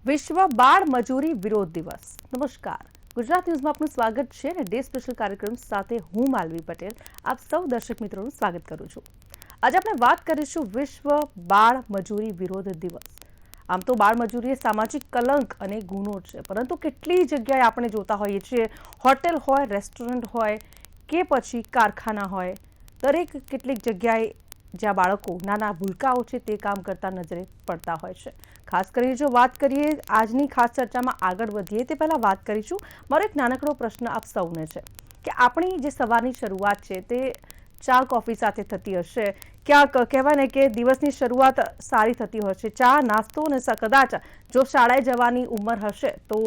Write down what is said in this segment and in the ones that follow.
વિશ્વ બાળ મજૂરી વિરોધ દિવસ. નમસ્કાર, ગુજરાત ન્યૂઝમાં આપનું સ્વાગત છે અને ડે સ્પેશિયલ કાર્યક્રમ સાથે હું માલવી પટેલ આપ સૌ દર્શક મિત્રોનું સ્વાગત કરું છું. આજે આપણે વાત કરીશું વિશ્વ બાળ મજૂરી વિરોધ દિવસ. આમ તો બાળ મજૂરી એ સામાજિક કલંક અને ગુનો છે, પરંતુ કેટલી જગ્યાએ આપણે જોતા હોઈએ છીએ, હોટેલ હોય, રેસ્ટોરન્ટ હોય કે પછી કારખાના હોય, દરેક કેટલીક જગ્યાએ જ્યાં બાળકો નાના ભૂલકાઓ છે તે કામ કરતા નજરે પડતા હોય છે. ખાસ કરીને જો વાત કરીએ આજની ખાસ ચર્ચામાં આગળ વધીએ તે પહેલાં વાત કરીશું, મારો એક નાનકડો પ્રશ્ન આપ સૌને છે કે આપણી જે સવારની શરૂઆત છે તે ચા કોફી સાથે થતી હશે, ક્યાંક કહેવાય ને કે દિવસની શરૂઆત સારી થતી હોય છે, ચા નાસ્તો અને કદાચ જો શાળાએ જવાની ઉંમર હશે તો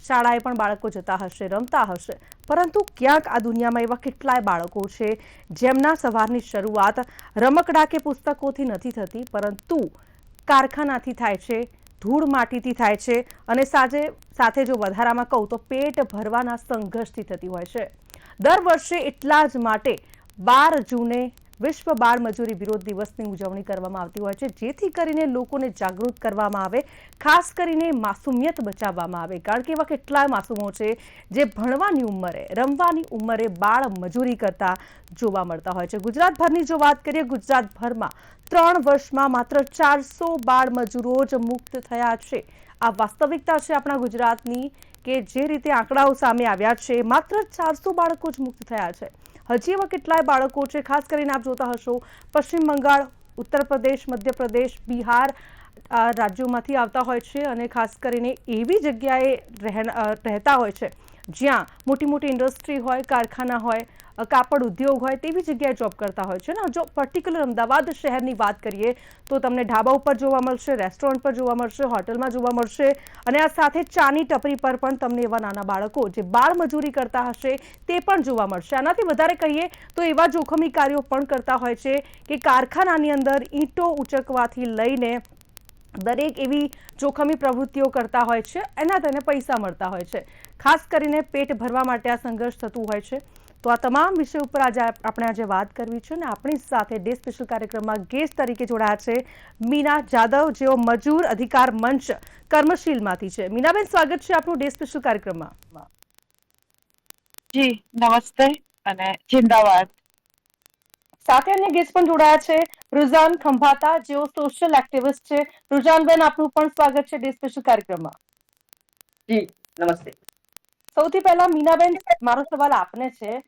શાળાએ પણ બાળકો જતા હશે, રમતા હશે, પરંતુ ક્યાંક આ દુનિયામાં એવા કેટલાય બાળકો છે જેમના સવારની શરૂઆત રમકડા કે પુસ્તકોથી નથી થતી, પરંતુ કારખાનાથી થાય છે, ધૂળ માટીથી થાય છે અને સાથે જો વધારામાં કહું તો પેટ ભરવાના સંઘર્ષથી થતી હોય છે. દર વર્ષે એટલા જ માટે 12 જૂને વિશ્વ બાળ મજૂરી વિરોધ દિવસની ઉજવણી કરવામાં આવતી હોય છે, જેથી કરીને લોકોને જાગૃત કરવામાં આવે, ખાસ કરીને માસુમિયત બચાવવામાં આવે. કારણ કે એવા કેટલાય માસૂમો છે જે ભણવાની ઉંમરે, રમવાની ઉંમરે બાળ મજૂરી કરતા જોવા મળતા હોય છે. ગુજરાતભરની જો વાત કરીએ, ગુજરાતભરમાં 3 વર્ષમાં માત્ર 400 બાળ મજૂરો જ મુક્ત થયા છે. આ વાસ્તવિકતા છે આપણા ગુજરાતની, કે જે રીતે આંકડાઓ સામે આવ્યા છે, માત્ર 400 બાળકો જ મુક્ત થયા છે. હજી એવા કેટલાય બાળકો છે, ખાસ કરીને આપ જોતા હશો પશ્ચિમ બંગાળ, ઉત્તર પ્રદેશ, મધ્યપ્રદેશ, બિહાર રાજ્યોમાંથી આવતા હોય છે અને ખાસ કરીને એવી જગ્યાએ રહેતા હોય છે જ્યાં મોટી મોટી ઇન્ડસ્ટ્રી હોય, કારખાના હોય, કાપડ ઉદ્યોગ હોય, તેવી જગ્યાએ જોબ કરતા હોય છે ને. જો પર્ટિક્યુલર અમદાવાદ શહેરની વાત કરીએ તો તમને ઢાબા ઉપર જોવા મળશે, રેસ્ટોરન્ટ પર જોવા મળશે, હોટલમાં જોવા મળશે અને આ સાથે ચાની ટપરી પર પણ તમને એવા નાના બાળકો જે બાળ મજૂરી કરતા હશે તે પણ જોવા મળશે. આનાથી વધારે કહીએ તો એવા જોખમી કાર્યો પણ કરતા હોય છે કે કારખાનાની અંદર ઈંટો ઉચકવાથી લઈને દરેક એવી જોખમી પ્રવૃત્તિઓ કરતા હોય છે, એના તેને પૈસા મળતા હોય છે. ખાસ કરીને પેટ ભરવા માટે આ સંઘર્ષ થતું હોય છે. તો આ તમામ વિષય ઉપર આજે વાત કરવી છે અને આપણી સાથે ડે સ્પેશિયલ કાર્યક્રમમાં ગેસ્ટ તરીકે જોડાયા છે મીના જાદવ, જેઓ મજૂર અધિકાર મંચ કર્મશીલમાંથી છે. મીનાબેન, સ્વાગત છે આપનું ડે સ્પેશિયલ કાર્યક્રમમાં. જી નમસ્તે અને જિંદાબાદ. સાથે અન્ય ગેસ્ટ પણ જોડાયા છે રુઝાન ખંભાતા, જેઓ સોશિયલ એક્ટિવિસ્ટ છે. રુઝાનબેન, આપનું પણ સ્વાગત છે ડે સ્પેશિયલ કાર્યક્રમમાં. જી નમસ્તે. સૌથી પહેલા મીનાબેન, મારો સવાલ આપને છે.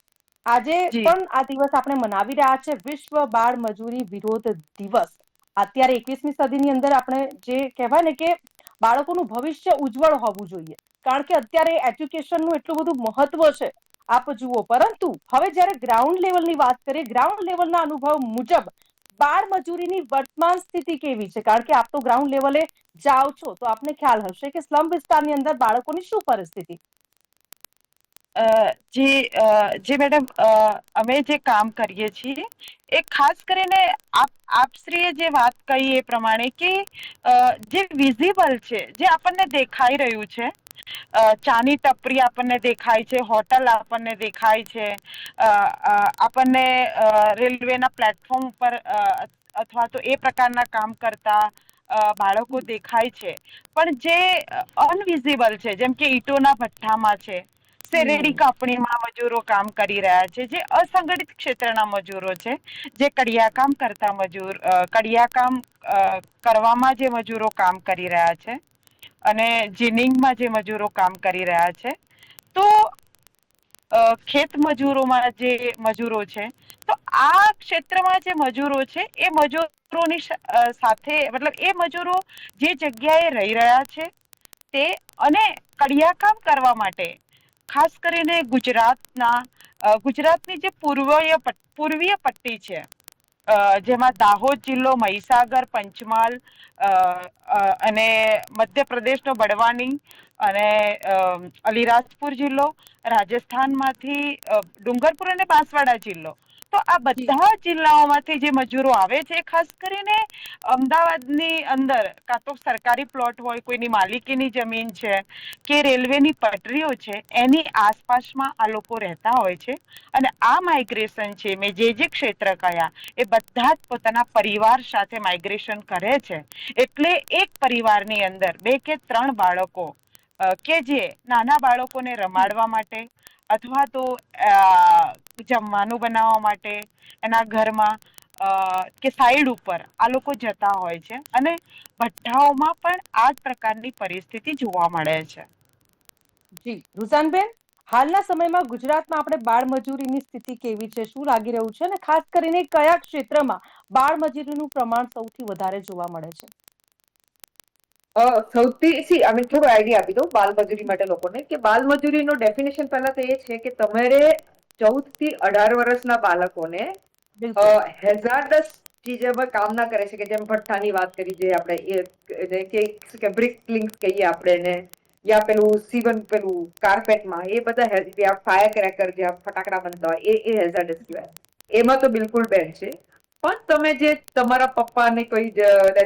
આજે જી પણ આ દિવસ આપણે મનાવી રહ્યા છે, વિશ્વ બાળ મજૂરી વિરોધ દિવસ. અત્યારે 21મી સદીની અંદર આપણે જે કહેવાય ને કે બાળકોનું ભવિષ્ય ઉજ્જવળ હોવું જોઈએ, કારણ કે અત્યારે એજ્યુકેશનનું એટલું બધું મહત્વ છે આપ જુઓ. પરંતુ હવે જ્યારે ગ્રાઉન્ડ લેવલની વાત કરીએ, ગ્રાઉન્ડ લેવલના અનુભવ મુજબ બાળ મજૂરીની વર્તમાન સ્થિતિ કેવી છે? કારણ કે આપ તો ગ્રાઉન્ડ લેવલે જાઓ છો તો આપને ખ્યાલ હશે કે સ્લમ વિસ્તારની અંદર બાળકોની શું પરિસ્થિતિ. જી મેડમ, અમે જે કામ કરીએ છીએ એ ખાસ કરીને આપશ્રીએ જે વાત કહી એ પ્રમાણે કે જે વિઝિબલ છે, જે આપણને દેખાઈ રહ્યું છે, ચાની ટપરી આપણને દેખાય છે, હોટલ આપણને દેખાય છે, આપણને રેલવેના પ્લેટફોર્મ ઉપર અથવા તો એ પ્રકારના કામ કરતા બાળકો દેખાય છે. પણ જે અનવિઝિબલ છે, જેમ કે ઈટોના ભઠ્ઠામાં છે, શેરેડી કાપણીમાં મજૂરો કામ કરી રહ્યા છે, જે અસંગઠિત ક્ષેત્રના મજૂરો છે, જે કડિયાકામ કરતા મજૂર, કડિયાકામ કરવામાં જે મજૂરો કામ કરી રહ્યા છે અને જીનિંગમાં જે મજૂરો કામ કરી રહ્યા છે, તો ખેત મજૂરોમાં જે મજૂરો છે, તો આ ક્ષેત્રમાં જે મજૂરો છે એ મજૂરોની સાથે, મતલબ એ મજૂરો જે જગ્યાએ રહી રહ્યા છે તે, અને કડિયાકામ કરવા માટે ખાસ કરીને ગુજરાતની જે પૂર્વીય પટ્ટી છે, જેમાં દાહોદ જિલ્લો, મહીસાગર, પંચમહાલ અને મધ્યપ્રદેશનો બડવાની અને અલીરાજપુર જિલ્લો, રાજસ્થાનમાંથી ડુંગરપુર અને બાંસવાડા જિલ્લો, તો આ બધા જિલ્લાઓમાંથી જે મજૂરો આવે છે, ખાસ કરીને અમદાવાદની અંદર કાં તો સરકારી પ્લોટ હોય, કોઈની માલિકીની જમીન છે કે રેલવેની પટરીઓ છે, એની આસપાસમાં આ લોકો રહેતા હોય છે. અને આ માઇગ્રેશન છે, મેં જે ક્ષેત્ર કયા એ બધા જ પોતાના પરિવાર સાથે માઇગ્રેશન કરે છે. એટલે એક પરિવારની અંદર 2 કે 3 બાળકો કે જે નાના બાળકોને રમાડવા માટે અથવા તો જમવાનું બનાવવા માટે એના ઘરમાં કે સાઈડ ઉપર આ લોકો જતા હોય છે. અને ભઠ્ઠાઓમાં પણ આ જ પ્રકારની પરિસ્થિતિ જોવા મળે છે. જી રૂઝાનબેન, હાલના સમયમાં ગુજરાતમાં આપણે બાળ મજૂરીની સ્થિતિ કેવી છે, શું લાગી રહ્યું છે, અને ખાસ કરીને કયા ક્ષેત્રમાં બાળ મજૂરીનું પ્રમાણ સૌથી વધારે જોવા મળે છે? સૌથી અમે થોડો આઈડિયા આપી દઉં બાલ મજૂરી માટે લોકોને કે બાલ મજૂરીનો ડેફિનેશન પહેલા તો એ છે કે તમારે 14 થી 18 વર્ષના બાળકોને બિલકુલ. હેઝાર્ડસ ચીજોમાં કામ ના કરે છે, કે જેમ ભઠ્ઠાની વાત કરી, જે આપણે કે બ્રિક લિંક્સ કહીએ આપણે એને, યા પેલું સીવન પેલું કાર્પેટમાં, એ બધા ફાયર ક્રેકર જ્યાં ફટાકડા બનતા હોય એ હેઝાર્ડસ કહેવાય. એમાં તો બિલકુલ બેન છે. પણ તમે જે તમારા પપ્પાને કોઈ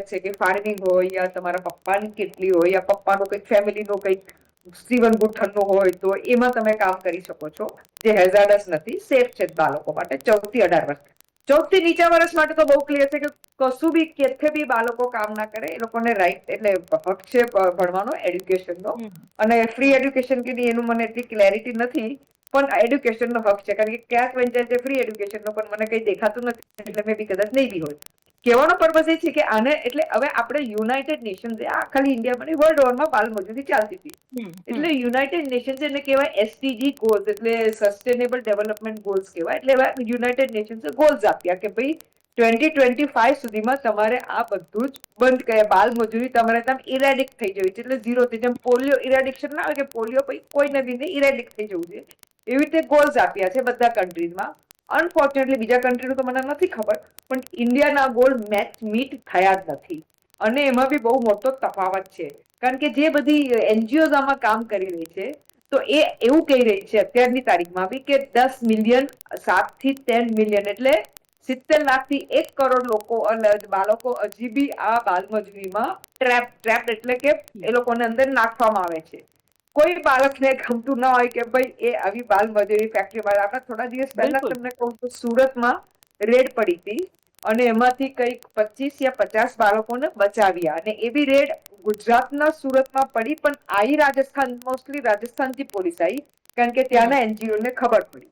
છે કે ફાર્મિંગ હોય, યા તમારા પપ્પાની કેટલી હોય, યા પપ્પાનો કંઈક ફેમિલીનો કંઈક સીવન ગુઠ્ઠણનું હોય, તો એમાં તમે કામ કરી શકો છો, જે હેઝાર્ડસ નથી, સેફ છે બાળકો માટે 14 થી 18 વર્ષ. 14 થી નીચા વર્ષ માટે તો બહુ ક્લિયર છે કે કશું બી કેથે બી બાળકો કામ ના કરે. એ લોકોને રાઈટ એટલે હક છે ભણવાનો, એડ્યુકેશનનો. અને ફ્રી એડ્યુકેશન કે એનું મને એટલી ક્લેરિટી નથી, પણ એડ્યુકેશનનો હક છે. કારણ કે ક્યાંક વંચાય છે ફ્રી એડ્યુકેશનનો, પણ મને કંઈ દેખાતું નથી, એટલે મે બી કદાચ નહીં બી હોય. કહેવાનો પર્પઝ એ છે કે આને એટલે હવે આપણે યુનાઇટેડ નેશન, આ ખાલી ઇન્ડિયામાં નહીં, વર્લ્ડ ઓવરમાં બાલ મજૂરી ચાલતી હતી. એટલે યુનાઇટેડ નેશન્સ એને કહેવાય એસડીજી ગોલ્સ, એટલે સસ્ટેનેબલ ડેવલપમેન્ટ ગોલ્સ કહેવાય. એટલે યુનાઇટેડ નેશન્સે ગોલ્સ આપ્યા કે ભાઈ 2025 સુધીમાં તમારે આ બધું જ બંધ કરે, બાલ મજૂરી તમારે там ઇરેડિક થઈ જવી છે, એટલે ઝીરો થઈ. જેમ પોલિયો ઇરેડિક્શન ના હોય કે પોલિયો પછી કોઈને બી નહીં, ઇરેડિક થઈ જવું છે, એવી રીતે ગોલ્સ આપ્યા છે બધા કન્ટ્રીઝમાં. અનફોર્ચ્યુનેટલી બીજા કન્ટ્રીનું તો મને નથી ખબર, પણ ઇન્ડિયાના ગોલ મીટ થયા જ નથી. અને એમાં બી બહુ મોટો તફાવત છે, કારણ કે જે બધી એનજીઓ આમાં કામ કરી રહી છે, તો એ એવું કહી રહી છે અત્યારની તારીખમાં બી કે 10 મિલિયન, 7 થી 10 મિલિયન, એટલે 70 લાખથી 1 કરોડ લોકો બાળકો હજી બી આ બાલમજૂરીમાં ટ્રેપ એટલે કે એ લોકોને અંદર નાખવામાં આવે છે. કોઈ બાળકને ગમતું ના હોય કે ભાઈ એ આવી બાલમજૂરી ફેક્ટરીમાં. આપણે થોડા દિવસ પહેલા તમને કહું તો સુરતમાં રેડ પડી હતી, અને એમાંથી કંઈક 25 યા 50 બાળકોને બચાવ્યા. અને એવી રેડ ગુજરાતના સુરતમાં પડી, પણ આવી રાજસ્થાન, મોસ્ટલી રાજસ્થાનથી પોલીસ આવી, કારણ કે ત્યાંના એનજીઓ ને ખબર પડી.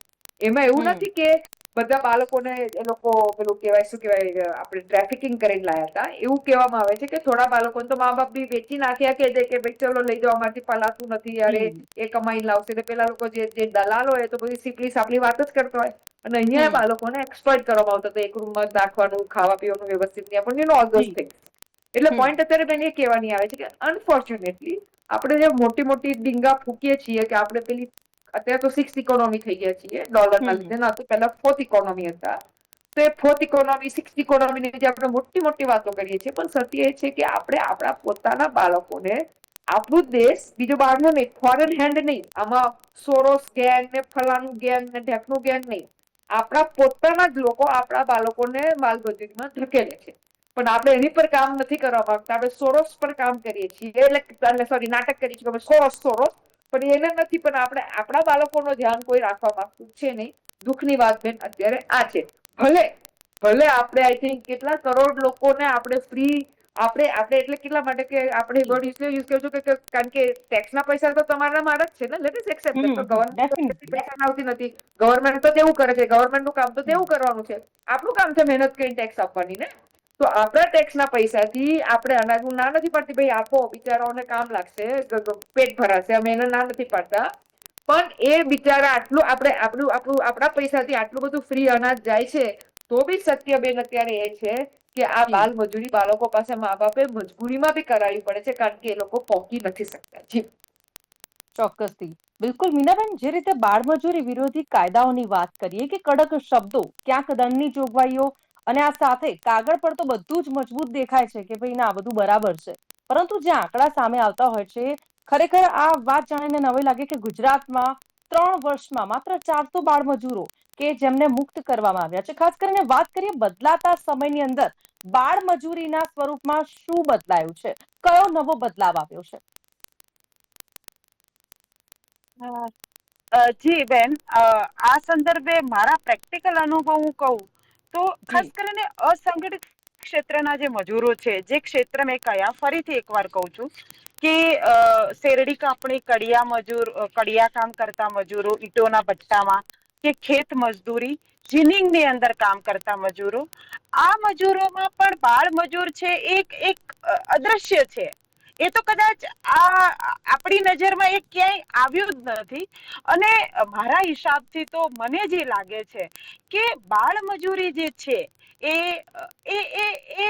એમાં એવું નથી કે બધા બાળકોને એ લોકો પેલું કહેવાય, શું કહેવાય, આપણે ટ્રાફિકિંગ કરીને લાયા હતા. એવું કહેવામાં આવે છે કે થોડા બાળકોને તો મા બાપ બી વેચી નાખ્યા, કે દે કે ભાઈ ચલો લઈ જાઓ, અમારથી પલાતું નથી, યારે એ કમાઈને લાવશે. એટલે પેલા લોકો જે દલાલો હોય તો બધી સીપલી સાપલી વાત જ કરતા હોય. અને અહીંયા બાળકોને એક્સપ્લોઇટ કરવામાં આવતા હતા, એક રૂમમાં નાખવાનું, ખાવા પીવાનું વ્યવસ્થિત નહીં, પણ ઓલ ધોઝ થિંગ્સ. એટલે પોઈન્ટ અત્યારે બેન એ કહેવાની આવે છે કે અનફોર્ચ્યુનેટલી આપણે જે મોટી મોટી ડીંગા ફૂકીએ છીએ કે આપણે પેલી અત્યારે તો 6th ઇકોનોમી થઈ ગયા છીએ ડોલરના લીધે, ના તો પહેલા 4th ઇકોનોમી હતા. તો એ 4th ઇકોનોમી, 6th ઇકોનોમીની જે આપણે મોટી મોટી વાતો કરીએ છીએ, પણ સત્ય એ છે કે આપણે આપણા પોતાના બાળકોને, આપણું દેશ બીજો બહારનો નહીં, ફોરેન હેન્ડ નહીં, આમાં સોરોસ ગેંગ ને ફલાનું ગેંગ ને ઢેકનું ગેંગ નહીં, આપણા પોતાના જ લોકો આપણા બાળકોને બાલમજૂરીમાં ધકેલે છે. પણ આપણે એની પર કામ નથી કરવા માંગતા, આપણે સોરોસ પર કામ કરીએ છીએ, એટલે સોરી નાટક કરીએ છીએ સોરોસ, પણ એને નથી. પણ આપણે આપણા બાળકોનું ધ્યાન કોઈ રાખવા માંગતું છે નહીં. દુઃખની વાત બેન અત્યારે આ છે. ભલે આપણે આઈ થિંક કેટલા કરોડ લોકોને આપણે ફ્રી, આપણે એટલે કેટલા માટે કે આપણે વર્ડ યુઝ કરશું કે કારણ કે ટેક્સના પૈસા તો તમારા મારા જ છે ને, લેટ અસ એક્સેપ્ટ. તો ગવર્મેન્ટ પૈસા આવતી નથી, ગવર્મેન્ટ તો દેવું કરે છે, ગવર્મેન્ટનું કામ તો દેવું કરવાનું છે. આપણું કામ છે મહેનત કરીને ટેક્સ આપવાની ને. તો આપણા ટેક્સના પૈસાથી આપણે અનાજ, હું ના નથી પાડતી ભાઈ આપો, બિચારાઓને કામ લાગશે, પેટ ભરાશે, અમે એને ના નથી પાડતા, પણ એ બિચારા આટલું આપણા પૈસાથી આટલું બધું ફ્રી અનાજ જાય છે, તો બી સત્ય બેન અત્યારે એ છે કે આ બાલ મજૂરી બાળકો પાસે મા બાપે મજબૂરીમાં બી કરાવવી પડે છે, કારણ કે એ લોકો પહોંચી નથી શકતા. જી ચોક્કસથી. બિલકુલ મીનાબેન, જે રીતે બાળમજૂરી વિરોધી કાયદાઓની વાત કરીએ કે કડક શબ્દો, ક્યાંક દંડની જોગવાઈઓ, અને આ સાથે કાગળ પર તો બધું જ મજબૂત દેખાય છે કે ભાઈ ના બધું બરાબર છે, પરંતુ જે આંકડા સામે આવતા હોય છે, ખરેખર આ વાત જાણીને નવાઈ લાગે કે ગુજરાતમાં 3 વર્ષમાં માત્ર 400 બાળ મજૂરો કે જેમને મુક્ત કરવામાં આવ્યા છે. ખાસ કરીને વાત કરીએ બદલાતા સમયની અંદર બાળ મજૂરીના સ્વરૂપમાં શું બદલાયું છે, કયો નવો બદલાવ આવ્યો છે? જી બેન, આ સંદર્ભે મારા પ્રેક્ટિકલ અનુભવ હું કહું તો ખાસ જી. કરીને અસંગઠિત ક્ષેત્રના જે મજૂરો છે, જે ક્ષેત્ર મેં કયા, ફરીથી એકવાર કહું છું કે શેરડી કાપણી, કડિયા મજૂર, કડિયા કામ કરતા મજૂરો, ઈંટોના ભઠ્ઠામાં કે ખેત મજદૂરી, જીનિંગની અંદર કામ કરતા મજૂરો, આ મજૂરોમાં પણ બાળ મજૂર છે એક એક અદ્રશ્ય છે. એ તો કદાચ આપણી નજરમાં એ ક્યાંય આવ્યું જ નથી. અને મારા હિસાબથી તો મને જે લાગે છે કે બાળ મજૂરી જે છે એ એ એ એ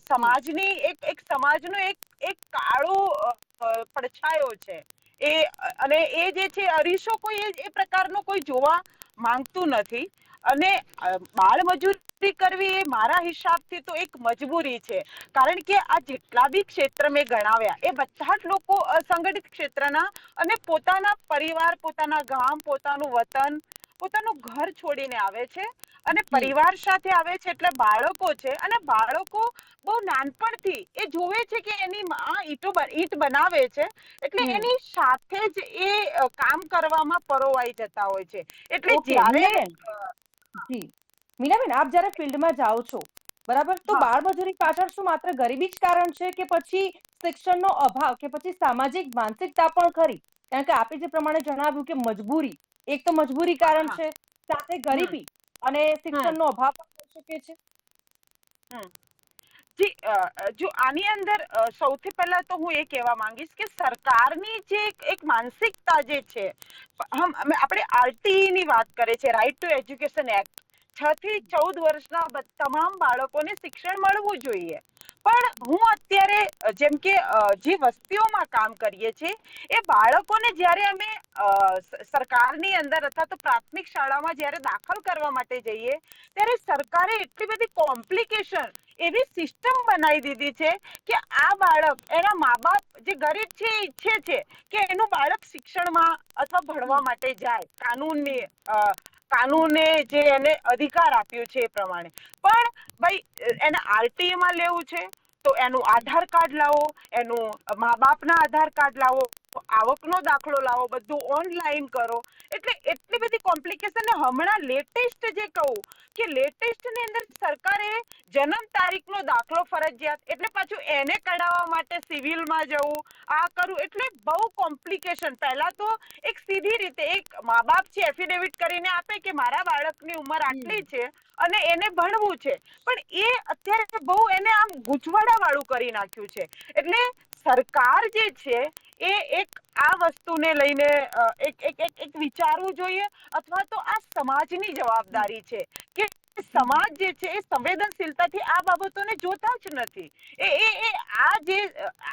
સમાજની એક સમાજનો એક કાળો પડછાયો છે. અને એ જે છે અરીસો કોઈ એ પ્રકારનો કોઈ જોવા માંગતું નથી. અને બાળ મજૂરી કરવી એ મારા હિસાબથી તો એક મજબૂરી છે. કારણ કે આ જેટલા બી ક્ષેત્ર મેં ગણાવ્યા એ બધા જ લોકો અસંગઠિત ક્ષેત્રના અને પોતાના પરિવાર, પોતાના ગામ, પોતાનું વતન, પોતાનું ઘર છોડીને આવે છે. અને પરિવાર સાથે આવે છે એટલે બાળકો છે, અને બાળકો બહુ નાનપણથી એ જોવે છે કે એની માં ઈંટ બનાવે છે એટલે એની સાથે જ એ કામ કરવામાં પરોવાઈ જતા હોય છે. એટલે ઓકે, જ્યારે મીનાબેન. જી. મીનાબેન, આપ જ્યારે ફિલ્ડમાં જાઓ છો, બરાબર, તો હા, બાળ મજૂરી પાછળ શું માત્ર ગરીબી જ કારણ છે કે પછી શિક્ષણનો અભાવ કે પછી સામાજિક માનસિકતા પણ ખરી? કારણ કે આપે જે પ્રમાણે જણાવ્યું કે મજબૂરી, એક તો મજબૂરી કારણ હા, છે, સાથે હમ, ગરીબી અને હમ, શિક્ષણનો અભાવ પણ હોઈ શકે છે. હમ. જી, જો આની અંદર સૌથી પહેલા તો હું એ કહેવા માંગીશ કે સરકારની જે એક માનસિકતા જે છે, આપણે આરટીઈ ની વાત કરે છે, રાઈટ ટુ એજ્યુકેશન એક્ટ, 6 થી 14 વર્ષના તમામ બાળકોને શિક્ષણ મળવું જોઈએ. પણ હું અત્યારે જેમ કે જે વસ્તીઓમાં કામ કરીએ છીએ એ બાળકોને જ્યારે અમે સરકારની અંદર અથવા તો પ્રાથમિક શાળામાં જ્યારે દાખલ કરવા માટે જઈએ ત્યારે સરકારે એટલી બધી કોમ્પ્લિકેશન, એવી સિસ્ટમ બનાવી દીધી છે કે આ બાળક, એના મા બાપ જે ગરીબ છે એ ઈચ્છે છે કે એનું બાળક શિક્ષણમાં અથવા ભણવા માટે જાય, કાનૂને જે એને અધિકાર આપ્યો છે એ પ્રમાણે. પણ ભાઈ એને આરટીઈ માં લેવું છે તો એનું આધાર કાર્ડ લાવો, એનું મા બાપના આધાર કાર્ડ લાવો, આવકનો દાખલો લાવો, બધું ઓનલાઈન કરો. એટલે એટલી બધી કોમ્પ્લિકેશન. ને હમણાં લેટેસ્ટ જે કહું કે લેટેસ્ટ ની અંદર સરકારે જન્મ તારીખનો દાખલો ફરજિયાત, એટલે પાછું એને કઢાવવા માટે સિવિલમાં જવું, આ કરવું, એટલે બહુ કોમ્પ્લિકેશન. પહેલા તો એક સીધી રીતે એક મા બાપ છે એફિડેવિટ કરીને આપે કે મારા બાળકની ઉંમર આટલી છે અને એને ભણવું છે, પણ એ અત્યારે બહુ એને આમ ગૂંચવાડા વાળું કરી નાખ્યું છે. એટલે સરકાર જે છે એ એક આ વસ્તુને લઈને એક વિચારવું જોઈએ, અથવા તો આ સમાજની જવાબદારી છે કે સમાજ જે છે એ સંવેદનશીલતાથી આ બાબતોને જોતા જ નથી.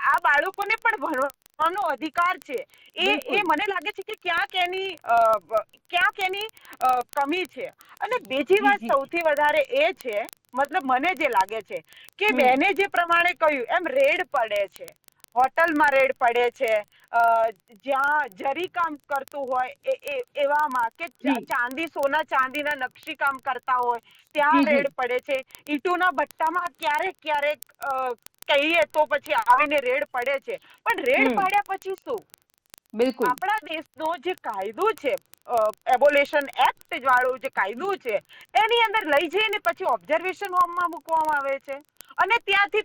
આ બાળકોને પણ ભણવાનો અધિકાર છે. એ બિલકુલ. મને લાગે છે કે ક્યાંક એની કમી છે. અને બીજી જી, વાત જી. સૌથી વધારે એ છે, મતલબ મને જે લાગે છે કે હમ. બેને જે પ્રમાણે કહ્યું એમ રેડ પડે છે, હોટલમાં રેડ પડે છે, જ્યાં જરી કામ કરતું હોય એવામાં, કે જી. ચાંદી, સોના ચાંદીના નકશી કામ કરતા હોય ત્યાં જી, જી. રેડ પડે છે. ઈંટોના ભઠ્ઠામાં ક્યારેક ક્યારેક કહીએ તો પછી આવીને રેડ પડે છે. પણ રેડ હમ. પાડ્યા પછી શું? બિલકુલ. આપણા દેશનો જે કાયદો છે, એબોલેશન એક્ટ વાળો જે કાયદો છે, એની અંદર લઈ જઈને પછી ઓબ્ઝર્વેશન હોમમાં મૂકવામાં આવે છે અને ત્યાંથી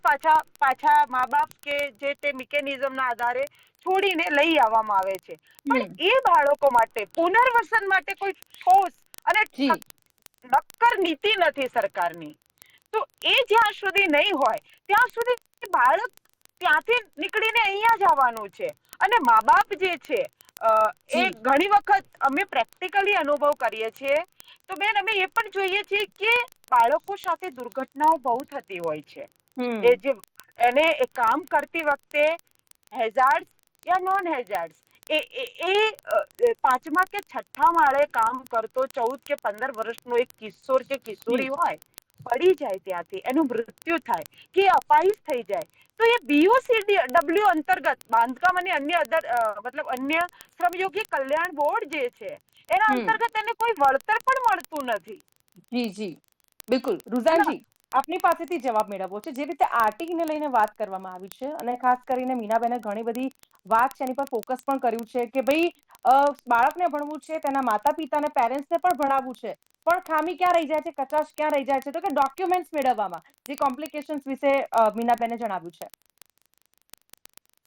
પાછા મા બાપ કે જે તે મિકેનિઝમના આધારે છોડીને લઈ આવવામાં આવે છે. હમ. પણ એ બાળકો માટે પુનર્વસન માટે કોઈ ઠોસ અને જી. નક્કર નીતિ નથી સરકારની. તો એ જ્યાં સુધી નહીં હોય ત્યાં સુધી બાળક ત્યાંથી નીકળીને અહીંયા જ આવવાનું છે. અને મા બાપ જે છે એ જી. ઘણી વખત અમે પ્રેક્ટિકલી અનુભવ કરીએ છીએ તો બેન અમે એ પણ જોઈએ છીએ કે બાળકો સાથે દુર્ઘટનાઓ બહુ થતી હોય છે. એ હમ. જે એને કામ કરતી વખતે હેઝાર્ડ યા નોન હેઝાર્ડ, પાંચમા કે છઠ્ઠા માળે કામ કરતો 14 કે 15 વર્ષનો એક કિશોર કે કિશોરી જી. હોય, પડી જાય ત્યાંથી, એનું મૃત્યુ થાય કે અપાહિજ થઈ જાય, તો એ BOCDW અંતર્ગત બાંધકામ અને અન્ય મતલબ અન્ય શ્રમયોગી કલ્યાણ બોર્ડ જે છે એના અંતર્ગત એને કોઈ વળતર પણ મળતું નથી. જી જી બિલકુલ. રુઝાનજી, આપની પાસેથી જવાબ મેળવવો છે. જે રીતે આરટી ને લઈને વાત કરવામાં આવી છે અને ખાસ કરીને મીનાબેને ઘણી બધી વાત છે એની પર ફોકસ પણ કર્યું છે કે ભાઈ બાળકને ભણવું છે, તેના માતા પિતાને પેરેન્ટ્સને પણ ભણાવવું છે, પણ ખામી ક્યાં રહી જાય છે, કચાશ ક્યાં રહી જાય છે, તો કે ડોક્યુમેન્ટ્સ મેળવવામાં જે કોમ્પ્લિકેશન્સ વિશે મીનાબેને જણાવ્યું છે.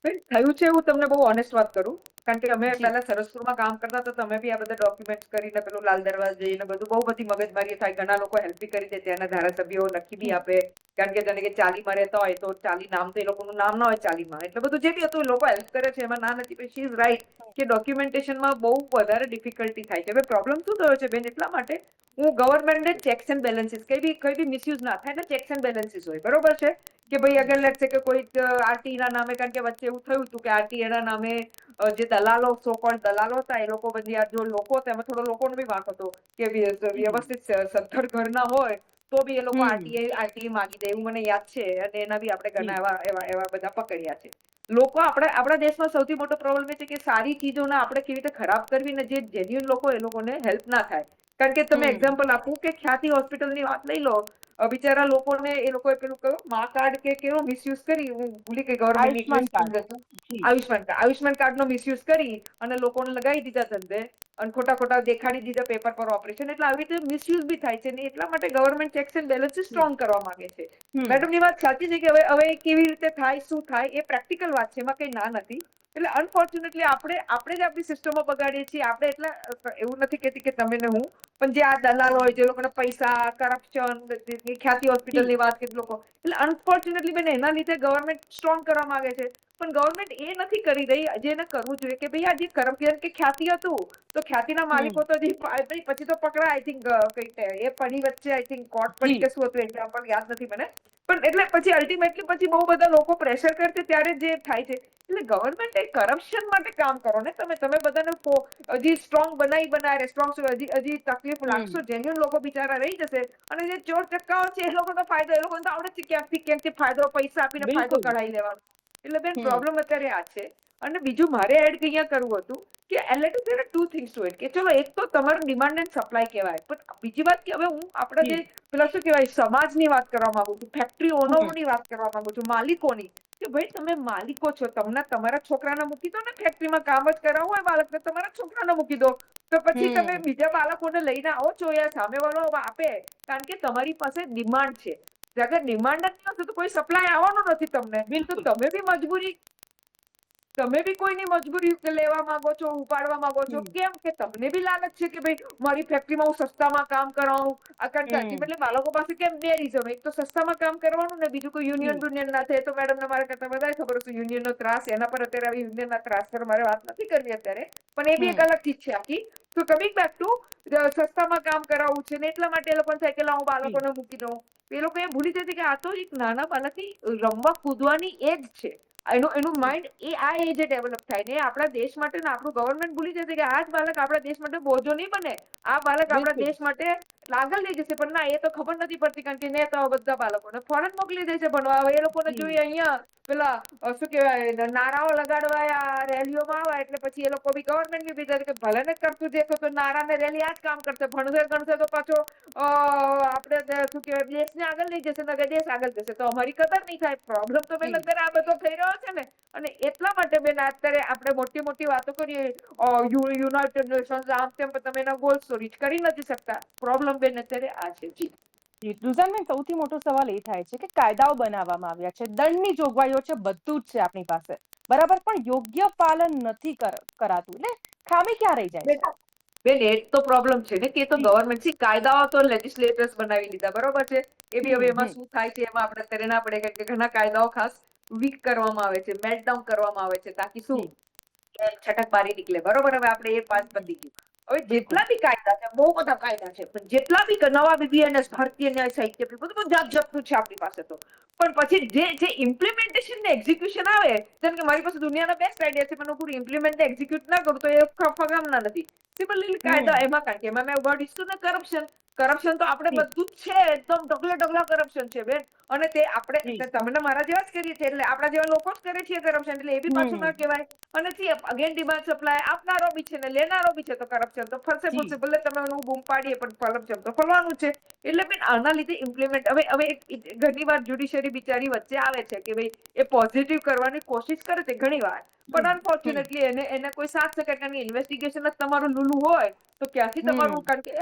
થયું છે, હું તમને બહુ ઓનેસ્ટ વાત કરું, કારણ કે અમે જી પહેલા સરસપુરમાં કામ કરતા તો તમે બી આ બધા ડોક્યુમેન્ટ કરીને પેલું લાલ દરવાજા જઈને બધું બહુ બધી મગજમારી થાય. ઘણા લોકો હેલ્પ બી કરી દે, ત્યાંના ધારાસભ્યો લખી બી આપે, કારણ કે જાણે કે 40 રહેતા હોય તો 40 નામ તો એ લોકોનું નામ ના હોય 40માં, એટલે બધું જે બી હતું એ લોકો હેલ્પ કરે છે, એમાં ના નથી. પણ શી ઇઝ રાઈટ કે ડોક્યુમેન્ટેશનમાં બહુ વધારે ડિફિકલ્ટી થાય છે. હવે પ્રોબ્લેમ શું થયો છે બેન, એટલા માટે હું ગવર્મેન્ટને ચેક્સ એન્ડ બેલેન્સીસ કઈ બી મિસયુઝ ના થાય ને, ચેક્સ એન્ડ બેલેન્સીસ હોય, બરોબર છે કે ભાઈ અગર લેટ્સ સે કે કોઈ આરટી ના નામે, કારણ કે વચ્ચે એવું થયું હતું કે આરટી ના નામે જે દલાલો સો કોલ્ડ દલાલો હતા એ લોકો બધી જો લોકો હતા, એમાં થોડો લોકોનો બી વાંક હતો કે વ્યવસ્થિત સદ્ધર ઘરના હોય તો બી એ લોકો આરટીએ માંગી દે, એવું મને યાદ છે. અને એના બી આપણે ઘણા એવા બધા પકડ્યા છે. લોકો આપણા દેશમાં સૌથી મોટો પ્રોબ્લેમ એ છે કે સારી ચીજોને આપણે કેવી રીતે ખરાબ કરવી ને જે જેન્યુઅન લોકો એ લોકોને હેલ્પ ના થાય. કારણ કે તમે એક્ઝામ્પલ આપું કે ખ્યાતિ હોસ્પિટલની વાત લઈ લો, બિચારા લોકોને એ લોકોએ પેલું કહ્યું મા કાર્ડ કે કેવો મિસયુઝ કરી, હું ભૂલી ગઈ આયુષ્માન કાર્ડ. ગવર્મેન્ટની જી આયુષ્માન કાર્ડનો મિસયુઝ કરી અને લોકોને લગાવી દીધા ધંધે અને ખોટા દેખાડી દીધા પેપર પર ઓપરેશન. એટલે આવી રીતે મિસયુઝ બી થાય છે ને, એટલા માટે government checks and balances strong કરવા માંગે છે. મેડમની વાત સાચી છે કે હવે કેવી રીતે થાય, શું થાય, એ પ્રેક્ટિકલ વાત છે, એમાં કઈ ના નથી. એટલે અનફોર્ચ્યુનેટલી આપણે જ આપણી સિસ્ટમો બગાડીએ છીએ. આપણે એટલે એવું નથી કહેતી કે તમે ને હું, પણ જે આ દલાલ હોય, જે લોકોના પૈસા, કરપ્શન, ખ્યાતિ હોસ્પિટલની વાત કે લોકો, એટલે અનફોર્ચ્યુનેટલી બેન એના લીધે ગવર્મેન્ટ સ્ટ્રોંગ કરવા માંગે છે. પણ ગવર્મેન્ટ એ નથી કરી રહી જેને કરવું જોઈએ કે ભાઈ આ જે કરપ્શન કે ખ્યાતિ હતું તો ખ્યાતિના માલિકો તો પછી તો પકડા, આઈ થિંક કઈ એ પડી વચ્ચે આઈ થિંક કોર્ટ પડી જી કે શું હતું એક્ઝામ્પલ યાદ નથી મને, પણ એટલે પછી અલ્ટિમેટલી પછી બહુ બધા લોકો પ્રેશર કરશે ત્યારે જે થાય છે. એટલે ગવર્મેન્ટ એ કરપ્શન માટે કામ કરો ને, તમે બધાને હજી સ્ટ્રોંગ બનાવી સ્ટ્રોંગ હજી તકલીફ લાગશે, જેન્યુઅન લોકો બિચારા રહી જશે અને જે ચોર ચક્કાઓ છે એ લોકોનો ફાયદો, એ લોકોને તો આવડે છે ક્યાંકથી ફાયદો, પૈસા આપીને ફાયદો બિલકુલ. કઢાઈ લેવાનો. એટલે બેન પ્રોબ્લેમ અત્યારે આ છે. અને બીજું મારે એડ અહીંયા કરવું હતું કે let us said to things to it, કે ચલો એક તો તમારું ડિમાન્ડ એન્ડ સપ્લાય કહેવાય, પણ બીજી વાત કે હવે હું આપણા જે પેલા શું કહેવાય સમાજની વાત કરવા માંગુ છું, ફેક્ટરી ઓનરોની વાત કરવા માંગુ છું, માલિકોની, કે ભાઈ તમે માલિકો છો, તમને તમારા છોકરાને મૂકી દો ને ફેક્ટરીમાં કામ જ કરાવવું હોય બાળકને, તમારા છોકરાને મૂકી દો, તો પછી તમે બીજા બાળકોને લઈને આવો છો યા સામેવાળો આપે, કારણ કે તમારી પાસે ડિમાન્ડ છે. અગર ડિમાન્ડ જ નહીં હશે તો કોઈ સપ્લાય આવવાનો નથી તમને, તો બિલકુલ. તમે બી કોઈની મજબૂરી લેવા માંગો છો, ઉપાડવા માંગો છો, કેમ કે તમને બી લાલચ છે કે ભાઈ મારી ફેક્ટરીમાં હું સસ્તામાં કામ કરાવું. કારણ કે અલ્ટિમેટલી બાળકો પાસે કેમ બે રીઝન, એક તો સસ્તામાં કામ કરવાનું ને બીજું કોઈ યુનિયન બુનિયન ના થાય. તો મેડમને મારા કરતા વધારે ખબર હશે યુનિયનનો ત્રાસ, એના પર અત્યારે આવી યુનિયનના ત્રાસ પર મારે વાત નથી કરવી અત્યારે, પણ એ બી એક અલગ ચીજ છે આખી. તો કમિંગ બેક ટુ સસ્તામાં કામ કરાવવું છે ને એટલા માટે એ લોકોને થાય કે લાવ હું બાળકોને મૂકી દઉં. એ લોકો એ ભૂલી જતી કે આ તો એક નાના બાળકની રમવા કૂદવાની એજ છે. એનું માઇન્ડ આ એજે ડેવલપ થાય ને, આપણા દેશ માટે ને આપણું ગવર્મેન્ટ ભૂલી જશે કે આ જ બાળક આપણા દેશ માટે બોજો નહીં બને, આ બાળક આપણા બિલકુલ. દેશ માટે આગળ લઈ જશે. પણ ના, એ તો ખબર નથી પડતી, કારણ કે નેતાઓ બધા બાળકોને ફોરેન મોકલી દે છે ભણવા. હવે એ લોકોને જોઈએ અહીંયા પેલા શું કહેવાય નારાઓ લગાડવા રેલીઓમાં આવે એટલે પછી એ લોકો બી ગવર્મેન્ટ બી કે ભલે ને કરતું દેખો તો નારા ને રેલી આ જ કામ કરશે, ભણશે ગણશે તો પાછો આપણે શું કહેવાય દેશને આગળ લઈ જશે ને દેશ આગળ જશે તો અમારી કદર નહીં થાય. પ્રોબ્લેમ તો બેન અત્યારે આ બધો થઈ રહ્યો છે ને, અને એટલા માટે બેન અત્યારે આપણે મોટી વાતો કરીએ યુનાઇટેડ નેશન્સ આમ તેમ, તમે એના ગોલ્સ તો રીચ કરી નથી શકતા. પ્રોબ્લેમ બેન અત્યારે આ છે. જી રુઝાનબેન, સૌથી મોટો સવાલ એ થાય છે કે કાયદાઓ બનાવવામાં આવ્યા છે, દંડની જોગવાઈઓ છે, બધું જ છે આપણી પાસે, બરાબર, પણ યોગ્ય પાલન નથી કરાતું, એટલે ખામી ક્યાં રહી જાય છે? બેન એ તો પ્રોબ્લેમ છે ને કે તો જી. ગવર્મેન્ટ કાયદાઓ તો લેજિસ્લેટર્સ બનાવી લીધા, બરોબર છે. એ બી હવે એમાં શું થાય છે એમાં આપણે અત્યારે ના પડે, કે ઘણા કાયદાઓ ખાસ વીક કરવામાં આવે છે, મેલ્ટડાઉન કરવામાં આવે છે, તાકી શું જી. છટક બારી નીકળે, બરોબર. હવે આપણે એ વાત પતી ગયું. હવે બિલકુલ. જેટલા બી કાયદા છે, બહુ બધા કાયદા છે, પણ જેટલા બી નવા BBNS ભારતીય ન્યાય સાહિત્ય બધું જાત જાતનું છે આપણી પાસે. તો પણ પછી જે ઇમ્પ્લિમેન્ટેશન ને એક્ઝિક્યુશન આવે, જેમ કે મારી પાસે દુનિયાના બેસ્ટ આઈડિયા છે પણ હું પૂરું ઇમ્પ્લિમેન્ટ એક્ઝિક્યુટ ના કરું તો એ ફગામના નથી. સિમ્પલી કાયદા એમાં, કારણ કે એમાં મેં વર્ડ ઇસ્યુ ને કરપ્શન તો આપણે બધું જ છે, એકદમ ઢગલા કરપ્શન છે બેન. અને તે આપણે તમને મારા જેવા જ કરીએ છીએ, એટલે આપણા જેવા લોકો જ કરે છે કરપ્શન, એટલે એ બી પાછું ના કહેવાય. અને અગેન ડિમાન્ડ સપ્લાય આપનારો બી છે ને લેનારો બી છે, તો કરપ્શન તો ફરશે ફૂલશે, ભલે તમે એનું બૂમ પાડીએ પણ કરપ્શન તો ફરવાનું છે. એટલે બેન આના લીધે ઇમ્પ્લિમેન્ટ હવે ઘણી વાર જ્યુડિશિયરી બિચારી વચ્ચે આવે છે કે ભાઈ એ પોઝિટિવ કરવાની કોશિશ કરે છે ઘણી વાર, પણ અનફોર્ચ્યુનેટલી એને કોઈ 7 સેકન્ડની ઇન્વેસ્ટિગેશન જ તમારું લૂલું હોય તો ક્યાંથી તમારું, કારણ કે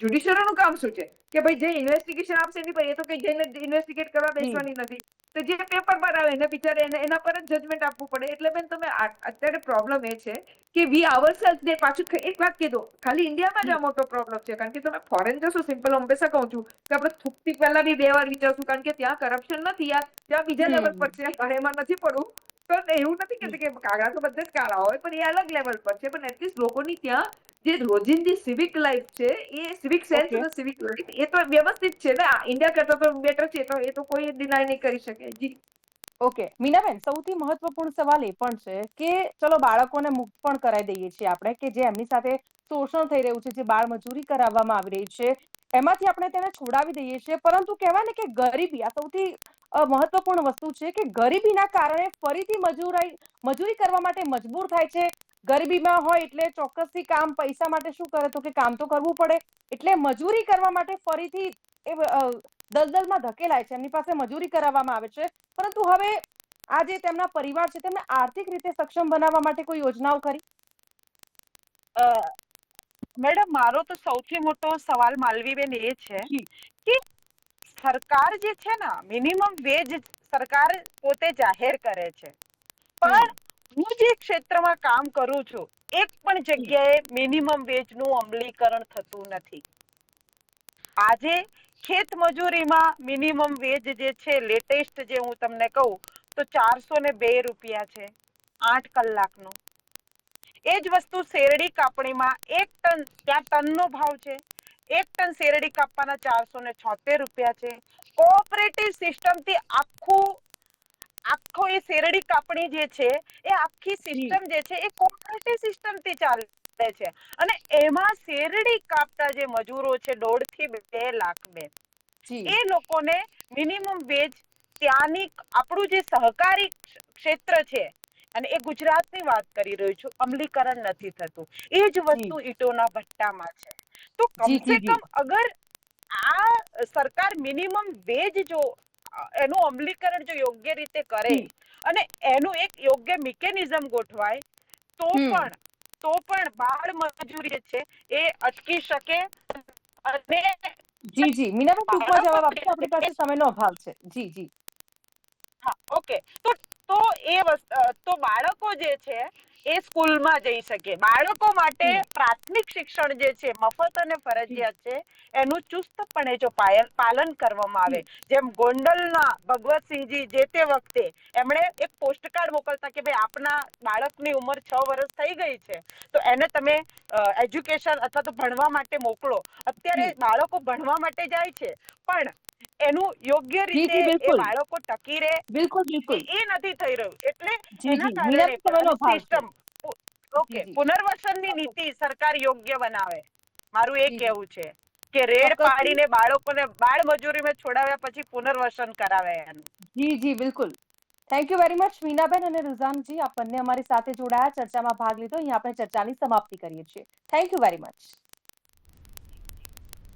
જ્યુડિશિયરીનું કામ શું છે કે ભાઈ જે ઇન્વેસ્ટિગેશન આપશે એની પર, એ તો કઈ જઈને ઇન્વેસ્ટિગેટ કરવા બેસવાની નથી. તો જે પેપર પર આવે એને બિચારે એના પર જ જજમેન્ટ આપવું પડે. એટલે બેન તમે અત્યારે પ્રોબ્લેમ એ છે કે વી આવરસેલ્ફ ને, પાછું એક વાત કીધો, ખાલી ઇન્ડિયામાં જ આ મોટો પ્રોબ્લેમ છે. કારણ કે તમે ફોરેન જશો, સિમ્પલ હંમેશા કહું છું કે આપણે થૂકતી પહેલા બી 2 વાર વિચારશું, કારણ કે ત્યાં કરપ્શન નથી યાર, ત્યાં બીજા લેવલ પર છે. એમાં નથી પડવું તો એવું નથી કહેતી કે કાળા તો બધે જ કાળા હોય, પણ એ અલગ લેવલ પર છે. પણ એટલીસ્ટ લોકોની ત્યાં જે રોજિંદી સિવિક લાઈફ છે, એ સિવિક સેન્સ અને સિવિક લાઈફ એ તો વ્યવસ્થિત છે ને. ઇન્ડિયા કરતા તો બેટર છે, તો એ તો કોઈ ડિનાય નહીં કરી શકે. જી ઓકે મીનાબેન, સૌથી મહત્વપૂર્ણ સવાલ એ પણ છે કે ચલો બાળકોને મુક્ત પણ કરાવી દઈએ છીએ આપણે, કે જે એમની સાથે શોષણ થઈ રહ્યું છે, જે બાળ મજૂરી કરાવવામાં આવી રહી છે, એમાંથી આપણે તેને છોડાવી દઈએ છીએ. પરંતુ કહેવાય ને કે ગરીબી આ સૌથી મહત્વપૂર્ણ વસ્તુ છે, કે ગરીબીના કારણે ફરીથી મજૂરી કરવા માટે મજબૂર થાય છે. ગરીબીમાં હોય એટલે ચોક્કસથી કામ પૈસા માટે શું કરે, તો કે કામ તો કરવું પડે, એટલે મજૂરી કરવા માટે ફરીથી એ દલદલમાં ધકેલાય છે, એમની પાસે મજૂરી કરાવવામાં આવે છે. પરંતુ હવે આ જે તેમના પરિવાર છે, તેમને આર્થિક રીતે સક્ષમ બનાવવા માટે કોઈ યોજનાઓ કરી? મેડમ, મારો તો સૌથી મોટો સવાલ માલવીબેન એ છે કે સરકાર જે છે ને, મિનિમમ વેજ સરકાર પોતે જાહેર કરે છે, પણ હું જે ક્ષેત્રમાં કામ કરું છું, એક પણ જગ્યાએ મિનિમમ વેજ નું અમલીકરણ થતું નથી. આજે ખેત મજૂરીમાં મિનિમમ વેજ જે છે, લેટેસ્ટ જે હું તમને કહું તો 402 રૂપિયા છે 8 કલાકનો. એ જ વસ્તુ શેરડી કાપણીમાં 1 ટન, ત્યાં ટનનો ભાવ છે, 1 ટન શેરડી કાપવાના 476 રૂપિયા છે. કોઓપરેટિવ સિસ્ટમથી આખો એ શેરડી કાપણી જે છે, એ આખી સિસ્ટમ જે છે, એ કોઓપરેટિવ સિસ્ટમથી ચાલે છે. અને એમાં શેરડી કાપતા જે મજૂરો છે, 1.5 થી 2 લાખ બેન, એ લોકોને મિનિમમ વેજ ત્યાંની આપણું જે સહકારી ક્ષેત્ર છે, અને એ ગુજરાતની વાત કરી રહ્યું છું, અમલીકરણ નથી થતું. એ જ વસ્તુ ઈંટોના ભટ્ટામાં છે. તો કમસે કમ અગર આ સરકાર મિનિમમ વેજ જો એનું અમલીકરણ જો યોગ્ય રીતે કરે અને એનું એક યોગ્ય મિકેનિઝમ ગોઠવાય તો પણ બાળ મજૂરી છે એ અટકી શકે. અને જી જી મીનાબેન, ટૂંકમાં જવાબ આપજો, આપણી પાસે સમયનો અભાવ છે. જી જી. હા, ઓકે. તો એ તો બાળકો જે છે એ સ્કૂલમાં જઈ શકે. બાળકો માટે પ્રાથમિક શિક્ષણ જે છે, મફત અને ફરજિયાત છે, એનું ચુસ્તપણે જો પાલન કરવામાં આવે, જેમ ગોંડલના ભગવતસિંહજી જે તે વખતે એમણે એક પોસ્ટકાર્ડ મોકલતા કે ભાઈ આપના બાળકની ઉંમર 6 વર્ષ થઈ ગઈ છે, તો એને તમે એજ્યુકેશન અથવા તો ભણવા માટે મોકલો. અત્યારે બાળકો ભણવા માટે જાય છે, પણ એનું યોગ્ય રીતે એ બાળકો ટકી રહે એ નથી થઈ રહ્યું. એટલે એના કારણે પણ સિસ્ટમ પુનર્વસનની નીતિ સરકાર યોગ્ય બનાવે. મારું એ કહેવું છે કે રેડ પાડીને બાળકોને બાળ મજૂરીમાં છોડાવ્યા પછી પુનર્વસન કરાવે એનું. જી જી બિલકુલ. Thank you very much Meenaben અને રુઝાનજી, આપ બંને અમારી સાથે જોડાયા, ચર્ચામાં ભાગ લીધો. અહીં આપણે ચર્ચાની સમાપ્તિ કરીએ છીએ. Thank you very much.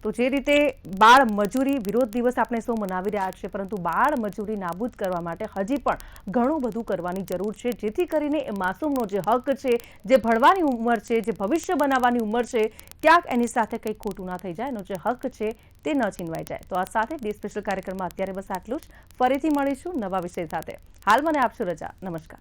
તો જે રીતે બાળ મજૂરી વિરોધ દિવસ આપણે સૌ મનાવી રહ્યા છીએ, પરંતુ બાળ મજૂરી નાબૂદ કરવા માટે હજી પણ ઘણું બધું કરવાની જરૂર છે, જેથી કરીને એ માસૂમનો જે હક છે, જે ભણવાની ઉંમર છે, જે ભવિષ્ય બનાવવાની ઉંમર છે, ક્યાંક એની સાથે કંઈ ખોટું ના થઈ જાય, એનો જે હક છે તે ન છીનવાઈ જાય. તો આ સાથે ડે સ્પેશિયલ કાર્યક્રમમાં અત્યારે બસ આટલું જ. ફરીથી મળીશું નવા વિષય સાથે. હાલ મને આપશો રજા. નમસ્કાર.